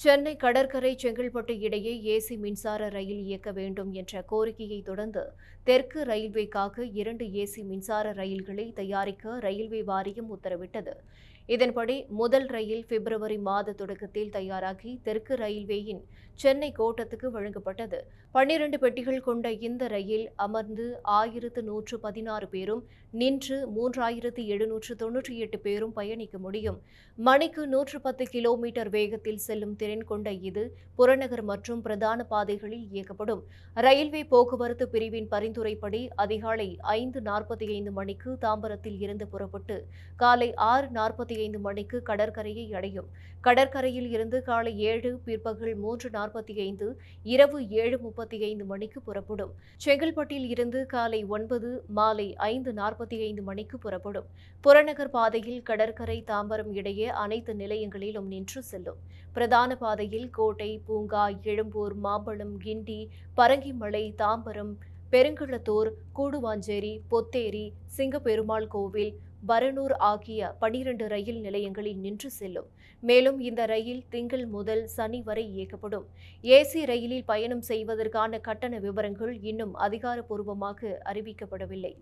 சென்னை கடற்கரை செங்கல்பட்டு இடையே ஏசி மின்சார ரயில் இயக்க வேண்டும் என்ற கோரிக்கையை தொடர்ந்து தெற்கு ரயில்வேக்காக 2 ஏசி மின்சார ரயில்களை தயாரிக்க ரயில்வே வாரியம் உத்தரவிட்டது. இதன்படி முதல் ரயில் பிப்ரவரி மாத தொடக்கத்தில் தயாராகி தெற்கு ரயில்வேயின் சென்னை கோட்டத்துக்கு வழங்கப்பட்டது. 12 பெட்டிகள் கொண்ட இந்த ரயில் அமர்ந்து 1116 பேரும் நின்று 3798 பேரும் பயணிக்க முடியும். மணிக்கு 110 கிலோமீட்டர் வேகத்தில் செல்லும் திறன் கொண்ட இது புறநகர் மற்றும் பிரதான பாதைகளில் இயக்கப்படும். ரயில்வே போக்குவரத்து பிரிவின் பரிந்துரைப்படி அதிகாலை 5:45 மணிக்கு தாம்பரத்தில் இருந்து புறப்பட்டு காலை 6:45 மணிக்கு கடற்கரையை அடையும். கடற்கரையில் இருந்து காலை 7, பிற்பகல் 3:45, இரவு 7:35 மணிக்கு புறப்படும். செங்கல்பட்டில் இருந்து காலை 9, மாலை 5:45 மணிக்கு புறப்படும். புறநகர் பாதையில் கடற்கரை தாம்பரம் இடையே அனைத்து நிலையங்களிலும் நின்று செல்லும். பிரதான பாதையில் கோட்டை, பூங்கா, எழும்பூர், மாம்பழம், கிண்டி, பரங்கிமலை, தாம்பரம், பெருங்களத்தூர், கூடுவாஞ்சேரி, பொத்தேரி, சிங்கப்பெருமாள் கோவில், பரனூர் ஆகிய 12 ரயில் நிலையங்களில் நின்று செல்லும். மேலும் இந்த ரயில் திங்கள் முதல் சனி வரை இயக்கப்படும். ஏசி ரயிலில் பயணம் செய்வதற்கான கட்டண விவரங்கள் இன்னும் அதிகாரப்பூர்வமாக அறிவிக்கப்படவில்லை.